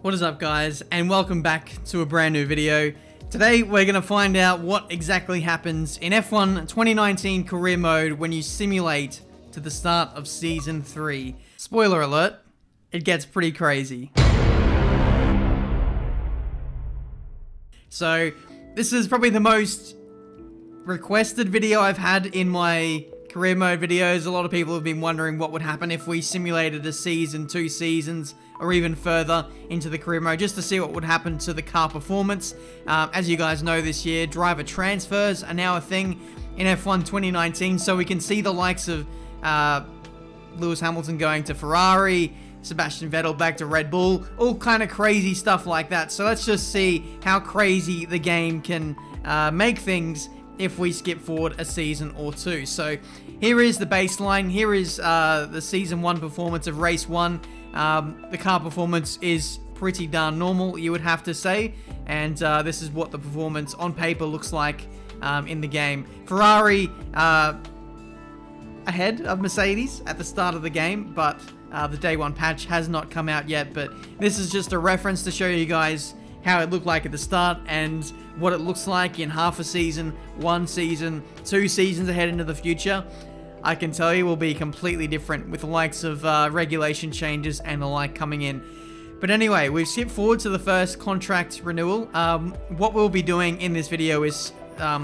What is up, guys, and welcome back to a brand new video. Today we're going to find out what exactly happens in F1 2019 career mode when you simulate to the start of Season 3. Spoiler alert, it gets pretty crazy. So, this is probably the most requested video I've had in my career mode videos. A lot of people have been wondering what would happen if we simulated a season, 2 seasons, or even further into the career mode, just to see what would happen to the car performance. As you guys know, this year, driver transfers are now a thing in F1 2019, so we can see the likes of Lewis Hamilton going to Ferrari, Sebastian Vettel back to Red Bull, all kind of crazy stuff like that. So let's just see how crazy the game can make things if we skip forward a season or 2. So here is the baseline. Here is the Season 1 performance of Race 1. The car performance is pretty darn normal, you would have to say, and this is what the performance on paper looks like in the game. Ferrari ahead of Mercedes at the start of the game, but the day 1 patch has not come out yet, but this is just a reference to show you guys how it looked like at the start and what it looks like in half a season, 1 season, 2 seasons ahead into the future. I can tell you will be completely different with the likes of regulation changes and the like coming in. But anyway, we've skipped forward to the first contract renewal. What we'll be doing in this video is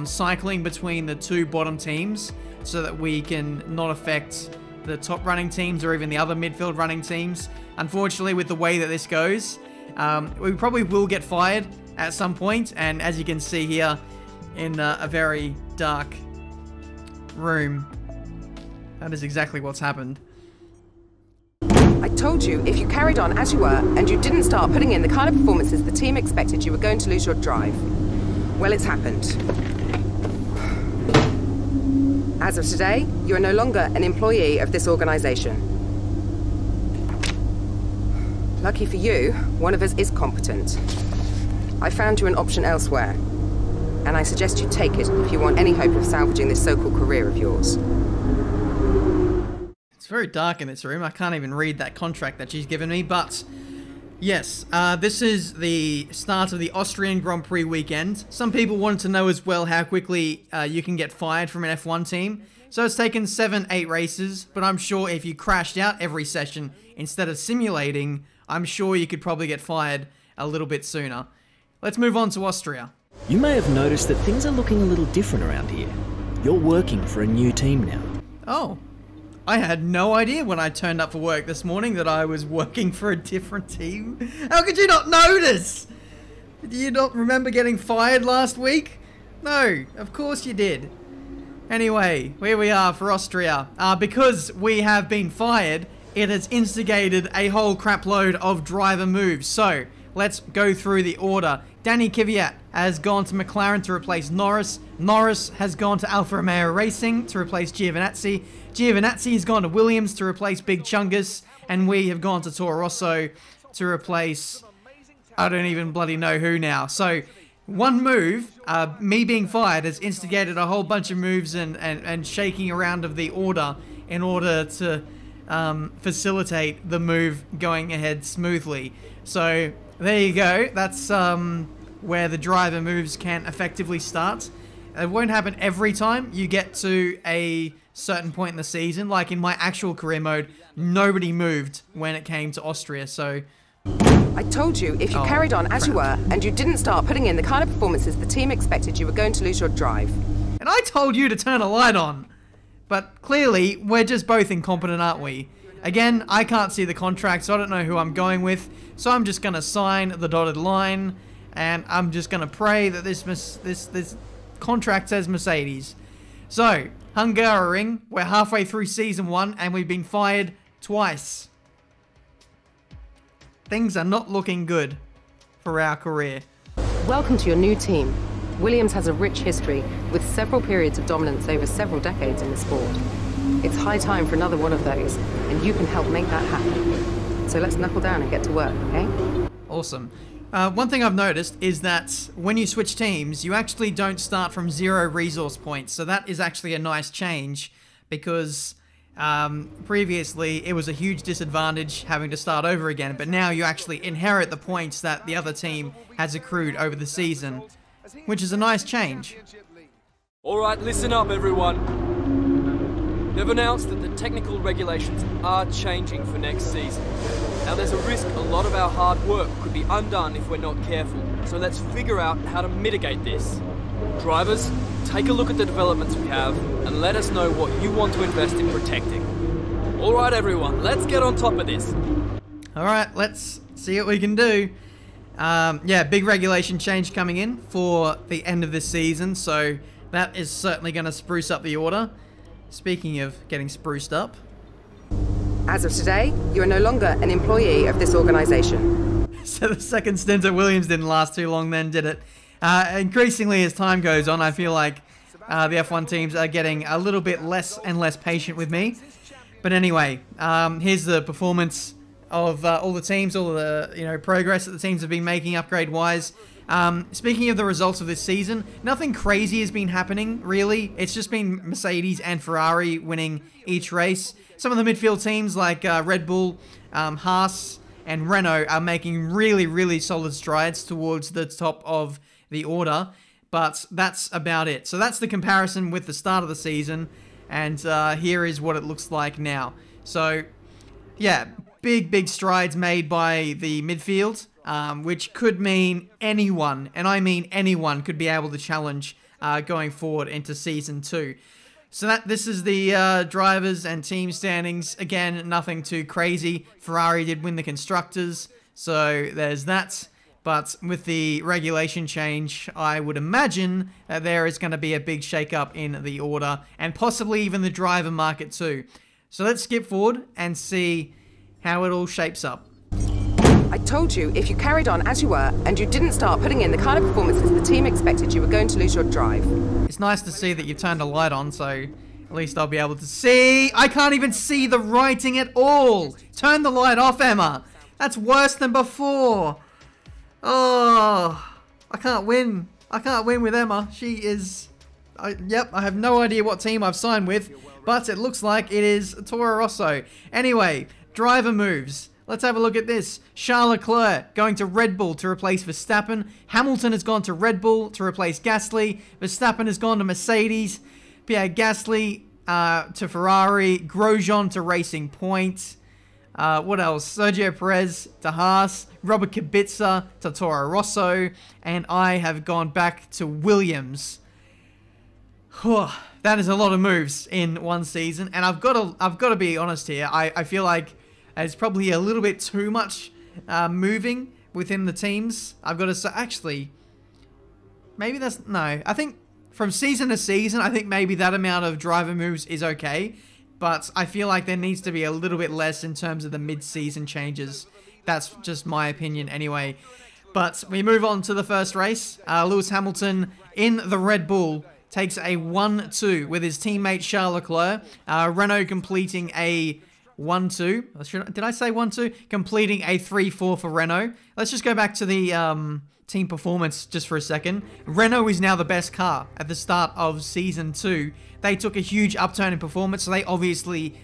cycling between the 2 bottom teams so that we can not affect the top running teams or even the other midfield running teams. Unfortunately, with the way that this goes, we probably will get fired at some point, and as you can see here in a very dark room, that is exactly what's happened. I told you, if you carried on as you were, and you didn't start putting in the kind of performances the team expected, you were going to lose your drive. Well, it's happened. As of today, you are no longer an employee of this organization. Lucky for you, one of us is competent. I found you an option elsewhere, and I suggest you take it if you want any hope of salvaging this so-called career of yours. It's very dark in this room. I can't even read that contract that she's given me, but yes, this is the start of the Austrian Grand Prix weekend. Some people wanted to know as well how quickly you can get fired from an F1 team. So it's taken 7-8 races, but I'm sure if you crashed out every session instead of simulating, I'm sure you could probably get fired a little bit sooner. Let's move on to Austria. You may have noticed that things are looking a little different around here. You're working for a new team now. Oh. I had no idea when I turned up for work this morning that I was working for a different team. How could you not notice? Do you not remember getting fired last week? No, of course you did. Anyway, here we are for Austria. Because we have been fired, it has instigated a whole crap load of driver moves. So, let's go through the order. Danny Kvyat has gone to McLaren to replace Norris. Norris has gone to Alfa Romeo Racing to replace Giovinazzi. Giovinazzi has gone to Williams to replace Big Chungus. And we have gone to Toro Rosso to replace, I don't even bloody know who now. So, one move, me being fired, has instigated a whole bunch of moves and shaking around of the order in order to facilitate the move going ahead smoothly. So, there you go. That's where the driver moves can effectively start. It won't happen every time you get to a certain point in the season. Like in my actual career mode, nobody moved when it came to Austria, so... I told you, if you carried on as you were, and you didn't start putting in the kind of performances the team expected, you were going to lose your drive. And I told you to turn a light on. But clearly, we're just both incompetent, aren't we? Again, I can't see the contract, so I don't know who I'm going with. So I'm just going to sign the dotted line, and I'm just going to pray that this contract says Mercedes. So, Hungaroring, we're halfway through Season 1, and we've been fired twice. Things are not looking good for our career. Welcome to your new team. Williams has a rich history, with several periods of dominance over several decades in the sport. It's high time for another one of those, and you can help make that happen. So let's knuckle down and get to work, okay? Awesome. One thing I've noticed is that when you switch teams, you actually don't start from 0 resource points. So that is actually a nice change because Previously, it was a huge disadvantage having to start over again, but now you actually inherit the points that the other team has accrued over the season, which is a nice change. Alright, listen up everyone. They've announced that the technical regulations are changing for next season. Now there's a risk a lot of our hard work could be undone if we're not careful, so let's figure out how to mitigate this. Drivers, take a look at the developments we have and let us know what you want to invest in protecting. Alright everyone, let's get on top of this. Alright, let's see what we can do. Yeah, big regulation change coming in for the end of this season, so that is certainly going to spruce up the order. Speaking of getting spruced up. As of today, you are no longer an employee of this organization. So the second stint at Williams didn't last too long then, did it? Increasingly as time goes on, I feel like the F1 teams are getting a little bit less and less patient with me. But anyway, here's the performance of all the teams, all the progress that the teams have been making upgrade-wise. Speaking of the results of this season, nothing crazy has been happening, really. It's just been Mercedes and Ferrari winning each race. Some of the midfield teams like Red Bull, Haas, and Renault are making really, really solid strides towards the top of the order, but that's about it. So that's the comparison with the start of the season, and here is what it looks like now. So, yeah, big strides made by the midfield, which could mean anyone, and I mean anyone, could be able to challenge going forward into Season 2. So this is the drivers and team standings. Again, nothing too crazy. Ferrari did win the Constructors, so there's that. But with the regulation change, I would imagine that there is going to be a big shake-up in the order, and possibly even the driver market too. So let's skip forward and see how it all shapes up. I told you, if you carried on as you were, and you didn't start putting in the kind of performances the team expected, you were going to lose your drive. It's nice to see that you've turned a light on, so at least I'll be able to see. I can't even see the writing at all. Turn the light off, Emma. That's worse than before. Oh, I can't win. I can't win with Emma. She is... yep, I have no idea what team I've signed with, but it looks like it is Toro Rosso. Anyway, driver moves. Let's have a look at this. Charles Leclerc going to Red Bull to replace Verstappen. Hamilton has gone to Red Bull to replace Gasly. Verstappen has gone to Mercedes. Pierre Gasly to Ferrari. Grosjean to Racing Point. What else? Sergio Perez to Haas. Robert Kubica to Toro Rosso. And I have gone back to Williams. That is a lot of moves in one season. And I've got to be honest here. I feel like it's probably a little bit too much moving within the teams. I've got to say, actually, maybe that's, no. I think from season to season, I think maybe that amount of driver moves is okay. But I feel like there needs to be a little bit less in terms of the mid-season changes. That's just my opinion anyway. But we move on to the first race. Lewis Hamilton in the Red Bull takes a 1-2 with his teammate Charles Leclerc. Renault completing a 1-2. Did I say 1-2? Completing a 3-4 for Renault. Let's just go back to the team performance just for a second. Renault is now the best car at the start of Season 2. They took a huge upturn in performance, so they obviously,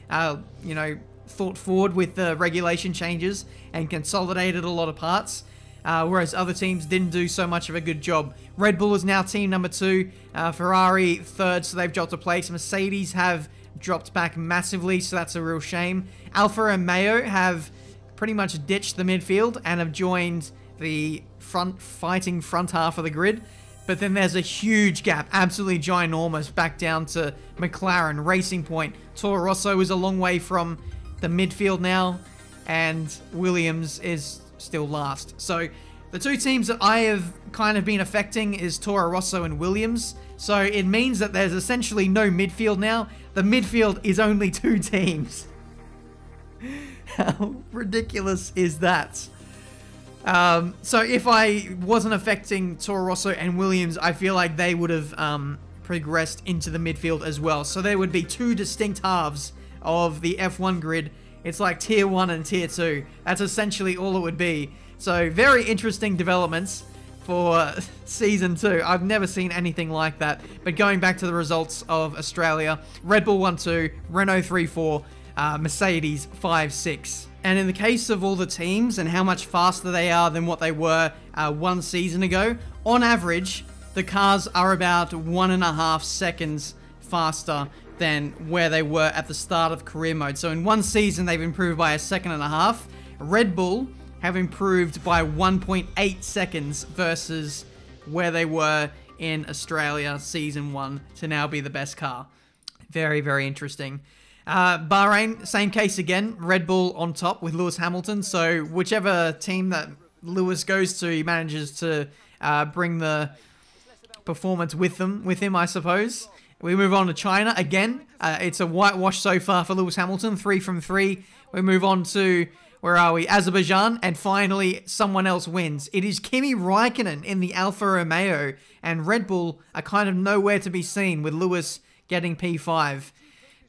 thought forward with the regulation changes and consolidated a lot of parts, whereas other teams didn't do so much of a good job. Red Bull is now team number 2, Ferrari 3rd, so they've dropped a place. Mercedes have dropped back massively, so that's a real shame. Alfa Romeo have pretty much ditched the midfield and have joined the fighting front half of the grid. But then there's a huge gap, absolutely ginormous, back down to McLaren, Racing Point. Toro Rosso is a long way from the midfield now, and Williams is still last. So the two teams that I have kind of been affecting is Toro Rosso and Williams. So it means that there's essentially no midfield now. The midfield is only 2 teams. How ridiculous is that? So if I wasn't affecting Toro Rosso and Williams, I feel like they would have progressed into the midfield as well. So there would be 2 distinct halves of the F1 grid. It's like Tier 1 and Tier 2. That's essentially all it would be. So very interesting developments. for Season 2. I've never seen anything like that. But going back to the results of Australia, Red Bull 1-2, Renault 3-4, Mercedes 5-6. And in the case of all the teams and how much faster they are than what they were 1 season ago, on average, the cars are about 1.5 seconds faster than where they were at the start of career mode. So in 1 season, they've improved by 1.5 seconds. Red Bull have improved by 1.8 seconds versus where they were in Australia Season 1 to now be the best car. Very, very interesting. Bahrain, same case again. Red Bull on top with Lewis Hamilton. So whichever team that Lewis goes to, he manages to bring the performance with him, I suppose. We move on to China again. It's a whitewash so far for Lewis Hamilton, 3 from 3. We move on to, where are we? Azerbaijan, and finally someone else wins. It is Kimi Raikkonen in the Alfa Romeo, and Red Bull are kind of nowhere to be seen with Lewis getting P5.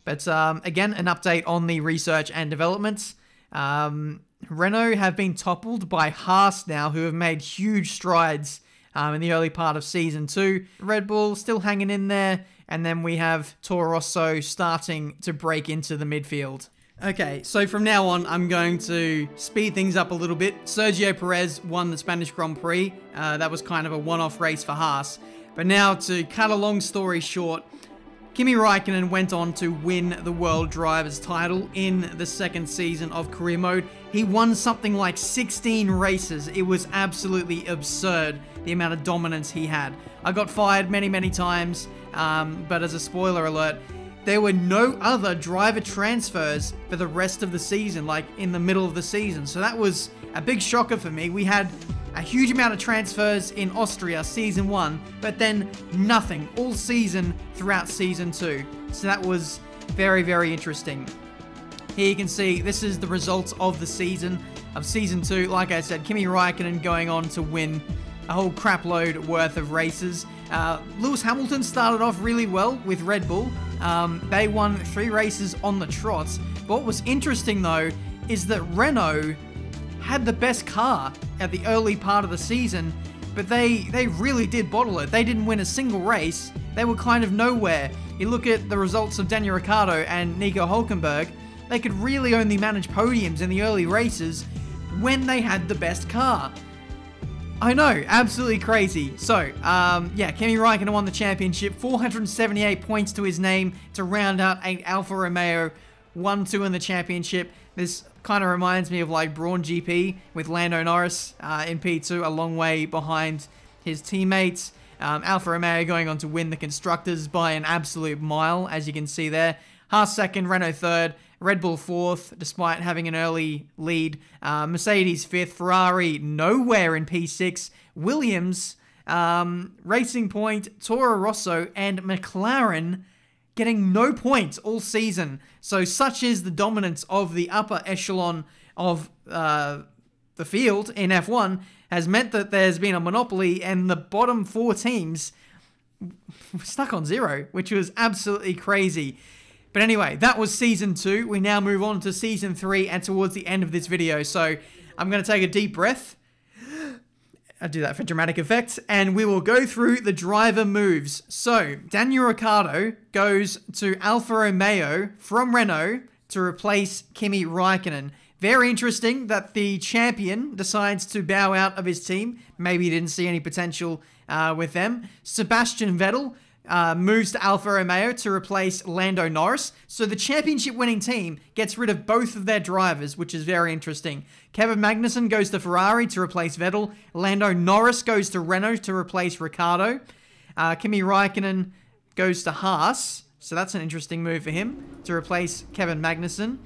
But again, an update on the research and developments. Renault have been toppled by Haas now, who have made huge strides in the early part of Season 2. Red Bull still hanging in there. And then we have Toro Rosso starting to break into the midfield. Okay, so from now on, I'm going to speed things up a little bit. Sergio Perez won the Spanish Grand Prix. That was kind of a one-off race for Haas. But now, to cut a long story short, Kimi Raikkonen went on to win the World Drivers' title in the 2nd season of career mode. He won something like 16 races. It was absolutely absurd, the amount of dominance he had. I got fired many, many times, but as a spoiler alert, there were no other driver transfers for the rest of the season, like in the middle of the season. So that was a big shocker for me. We had a huge amount of transfers in Austria Season 1, but then nothing all season throughout Season 2. So that was very, very interesting. Here you can see this is the results of the season of Season 2. Like I said, Kimi Raikkonen going on to win a whole crap load worth of races. Lewis Hamilton started off really well with Red Bull. They won 3 races on the trot. But what was interesting though is that Renault had the best car at the early part of the season, but they really did bottle it. They didn't win a single race. They were kind of nowhere. You look at the results of Daniel Ricciardo and Nico Hülkenberg, they could really only manage podiums in the early races when they had the best car. I know, absolutely crazy. So, yeah, Kimi Raikkonen won the championship, 478 points to his name to round out an Alfa Romeo 1-2 in the championship. This kind of reminds me of like Brawn GP with Lando Norris in P2, a long way behind his teammates. Alfa Romeo going on to win the Constructors by an absolute mile, as you can see there. Haas 2nd, Renault 3rd, Red Bull 4th, despite having an early lead. Mercedes 5th, Ferrari nowhere in P6. Williams, Racing Point, Toro Rosso, and McLaren getting no points all season. So such is the dominance of the upper echelon of the field in F1 has meant that there's been a monopoly and the bottom 4 teams were stuck on 0, which was absolutely crazy. But anyway, that was Season 2. We now move on to Season 3 and towards the end of this video. So I'm going to take a deep breath. I'll do that for dramatic effect. And we will go through the driver moves. So Daniel Ricciardo goes to Alfa Romeo from Renault to replace Kimi Raikkonen. Very interesting that the champion decides to bow out of his team. Maybe he didn't see any potential with them. Sebastian Vettel moves to Alfa Romeo to replace Lando Norris. So the championship-winning team gets rid of both of their drivers, which is very interesting. Kevin Magnussen goes to Ferrari to replace Vettel. Lando Norris goes to Renault to replace Ricciardo. Kimi Raikkonen goes to Haas. So that's an interesting move for him to replace Kevin Magnussen.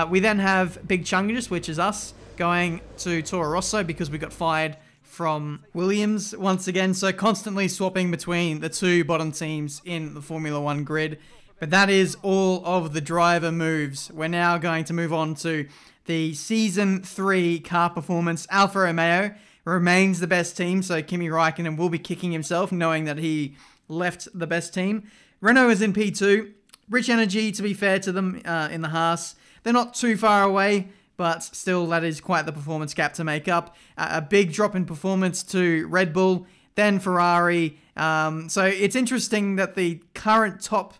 We then have Big Chungus, which is us, going to Toro Rosso because we got fired from Williams once again. So constantly swapping between the 2 bottom teams in the Formula 1 grid. But that is all of the driver moves. We're now going to move on to the Season 3 car performance. Alfa Romeo remains the best team, so Kimi Raikkonen will be kicking himself knowing that he left the best team. Renault is in P2. Rich Energy, to be fair to them, in the Haas. They're not too far away, but still that is quite the performance gap to make up. A big drop in performance to Red Bull, then Ferrari. So it's interesting that the current top,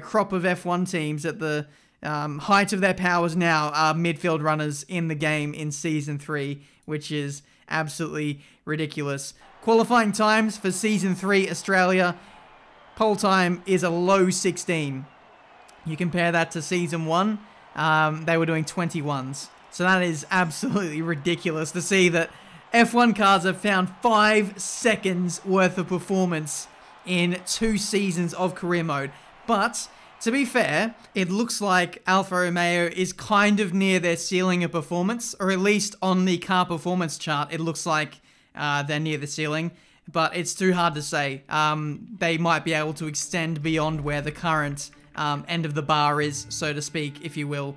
crop of F1 teams at the height of their powers now are midfield runners in the game in Season 3, which is absolutely ridiculous. Qualifying times for Season 3 Australia, pole time is a low 16. You compare that to Season 1, they were doing 21s. So that is absolutely ridiculous to see that F1 cars have found 5 seconds worth of performance in 2 seasons of career mode. But to be fair, it looks like Alfa Romeo is kind of near their ceiling of performance, or at least on the car performance chart, it looks like they're near the ceiling. But it's too hard to say. They might be able to extend beyond where the current end of the bar is, so to speak, if you will.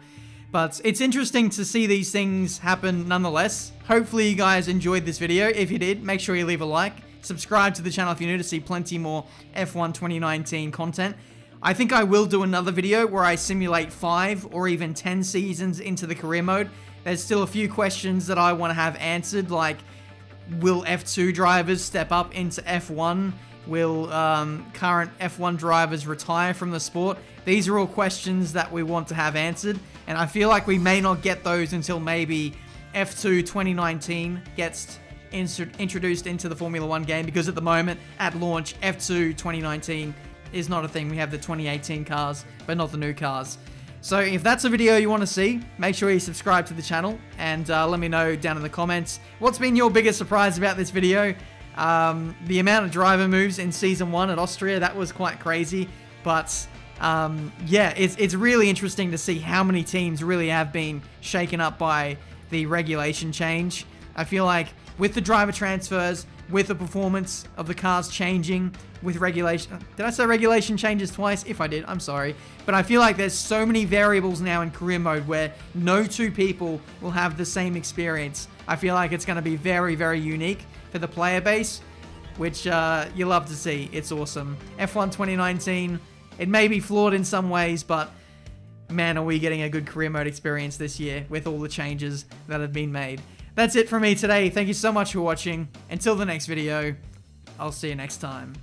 But it's interesting to see these things happen nonetheless. Hopefully you guys enjoyed this video. If you did, make sure you leave a like. Subscribe to the channel if you're new to see plenty more F1 2019 content. I think I will do another video where I simulate 5 or even 10 seasons into the career mode. There's still a few questions that I want to have answered, like will F2 drivers step up into F1? Will current F1 drivers retire from the sport? These are all questions that we want to have answered, and I feel like we may not get those until maybe F2 2019 gets introduced into the Formula 1 game, because at the moment, at launch, F2 2019 is not a thing. We have the 2018 cars, but not the new cars. So if that's a video you want to see, make sure you subscribe to the channel, and let me know down in the comments what's been your biggest surprise about this video. The amount of driver moves in Season 1 at Austria, that was quite crazy, but yeah, it's really interesting to see how many teams really have been shaken up by the regulation change. I feel like with the driver transfers, with the performance of the cars changing, with regulation... Did I say regulation changes twice? If I did, I'm sorry. But I feel like there's so many variables now in career mode where no two people will have the same experience. I feel like it's going to be very, very unique for the player base, which you love to see. It's awesome. F1 2019, it may be flawed in some ways, but man, are we getting a good career mode experience this year with all the changes that have been made. That's it from me today. Thank you so much for watching. Until the next video, I'll see you next time.